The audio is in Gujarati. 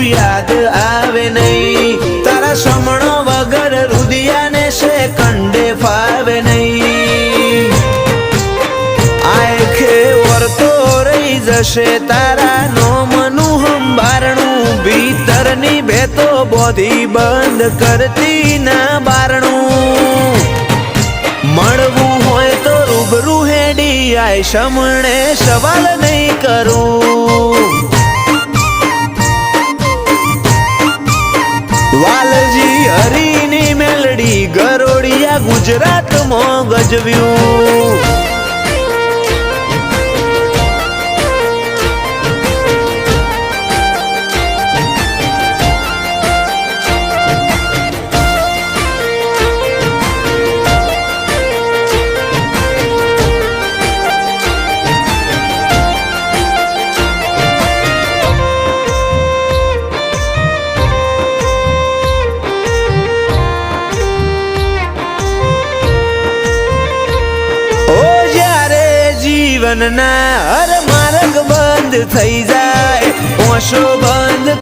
કશું યાદ આવે નહીં. તારા સમણો વગર રુદિયાને છે કંડે ફાવે નહીં. આંખે વર્તો રહી જશે તારા નોમનું હંબારણું. ભીતરની ભેતો બોધી બંધ કરતી ના બારણું. મળવું હોય તો રૂબરૂ હેડી આય સમણે સવાલ નહીં કરું. વાલજી હરીની મેલડી ગરોડિયા ગુજરાતમાં ગજવ્યું. જીવનના હર માર્ગ બંધ થઈ જાય, ઓશો બંધ